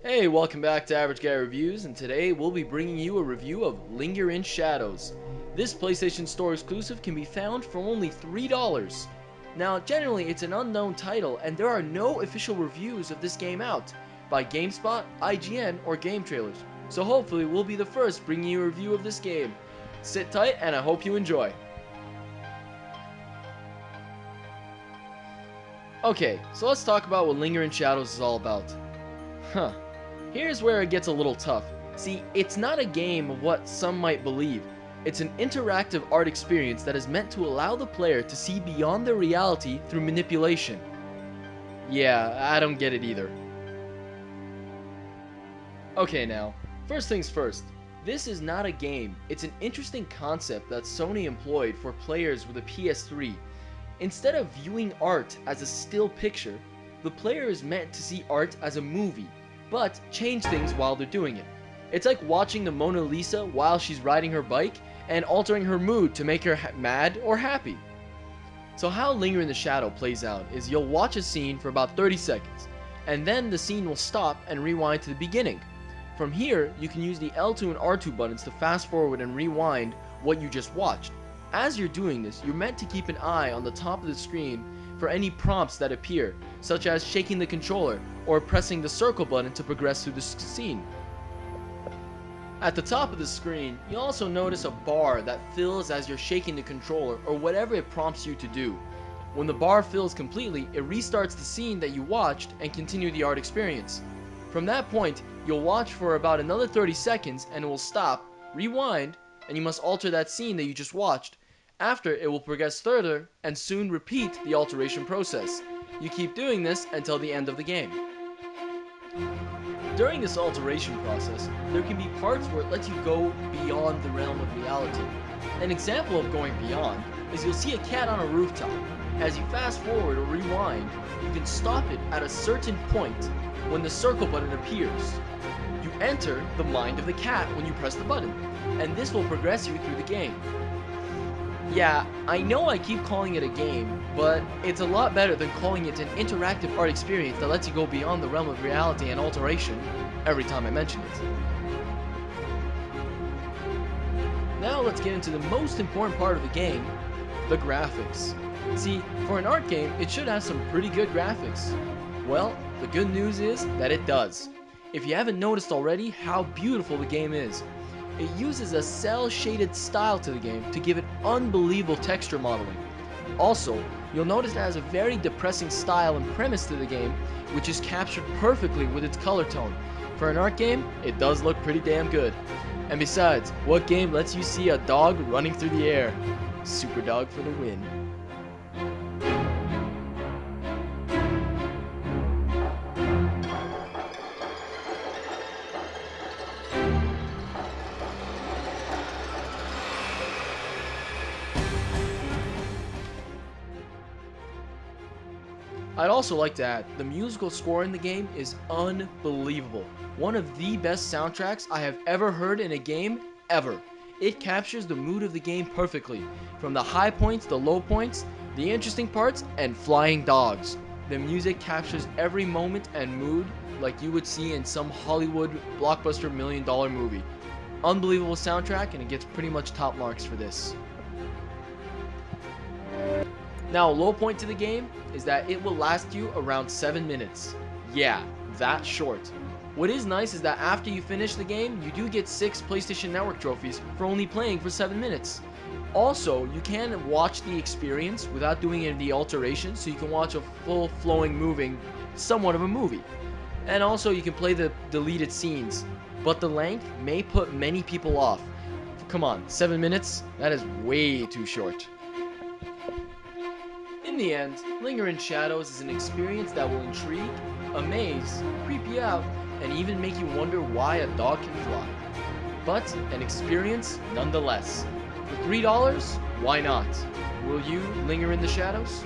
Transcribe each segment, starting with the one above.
Hey, welcome back to A.G.R Reviews, and today we'll be bringing you a review of Linger in Shadows. This PlayStation Store exclusive can be found for only $3. Now, generally it's an unknown title, and there are no official reviews of this game out by GameSpot, IGN, or Game Trailers, so hopefully we'll be the first bringing you a review of this game. Sit tight, and I hope you enjoy. Okay, so let's talk about what Linger in Shadows is all about. Huh. Here's where it gets a little tough. See, it's not a game of what some might believe. It's an interactive art experience that is meant to allow the player to see beyond their reality through manipulation. Yeah, I don't get it either. Okay now, first things first. This is not a game, it's an interesting concept that Sony employed for players with a PS3. Instead of viewing art as a still picture, the player is meant to see art as a movie, but change things while they're doing it. It's like watching the Mona Lisa while she's riding her bike and altering her mood to make her mad or happy. So how Linger in the Shadow plays out is you'll watch a scene for about 30 seconds, and then the scene will stop and rewind to the beginning. From here, you can use the L2 and R2 buttons to fast forward and rewind what you just watched. As you're doing this, you're meant to keep an eye on the top of the screen for any prompts that appear, such as shaking the controller or pressing the circle button to progress through the scene. At the top of the screen, you'll also notice a bar that fills as you're shaking the controller or whatever it prompts you to do. When the bar fills completely, it restarts the scene that you watched and continue the art experience. From that point, you'll watch for about another 30 seconds and it will stop, rewind, and you must alter that scene that you just watched. After, it will progress further and soon repeat the alteration process. You keep doing this until the end of the game. During this alteration process, there can be parts where it lets you go beyond the realm of reality. An example of going beyond is you'll see a cat on a rooftop. As you fast forward or rewind, you can stop it at a certain point when the circle button appears. You enter the mind of the cat when you press the button, and this will progress you through the game. Yeah, I know I keep calling it a game, but it's a lot better than calling it an interactive art experience that lets you go beyond the realm of reality and alteration every time I mention it. Now let's get into the most important part of the game, the graphics. See, for an art game, it should have some pretty good graphics. Well, the good news is that it does. If you haven't noticed already how beautiful the game is, it uses a cel-shaded style to the game to give it unbelievable texture modeling. Also, you'll notice it has a very depressing style and premise to the game, which is captured perfectly with its color tone. For an art game, it does look pretty damn good. And besides, what game lets you see a dog running through the air? Super Dog for the win. I'd also like to add, the musical score in the game is unbelievable. One of the best soundtracks I have ever heard in a game, ever. It captures the mood of the game perfectly, from the high points, the low points, the interesting parts, and flying dogs. The music captures every moment and mood like you would see in some Hollywood blockbuster $1 million movie. Unbelievable soundtrack, and it gets pretty much top marks for this. Now, a low point to the game is that it will last you around 7 minutes. Yeah, that short. What is nice is that after you finish the game, you do get 6 PlayStation Network trophies for only playing for 7 minutes. Also, you can watch the experience without doing any of the alterations, so you can watch a full flowing moving, somewhat of a movie. And also, you can play the deleted scenes, but the length may put many people off. Come on, 7 minutes? That is way too short. In the end, Linger in Shadows is an experience that will intrigue, amaze, creep you out, and even make you wonder why a dog can fly. But an experience nonetheless. For $3, why not? Will you linger in the shadows?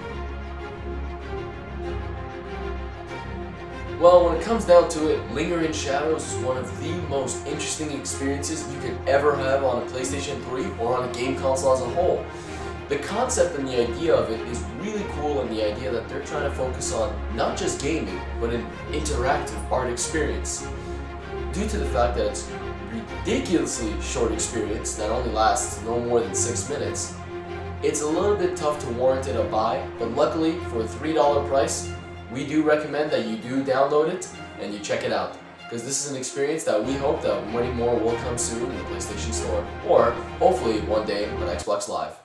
Well, when it comes down to it, Linger in Shadows is one of the most interesting experiences you could ever have on a PlayStation 3 or on a game console as a whole. The concept and the idea of it is really cool, and the idea that they're trying to focus on not just gaming, but an interactive art experience. Due to the fact that it's ridiculously short experience that only lasts no more than 6 minutes, it's a little bit tough to warrant it a buy, but luckily for a $3 price, we do recommend that you do download it and you check it out. Because this is an experience that we hope that many more will come soon in the PlayStation Store, or hopefully one day on Xbox Live.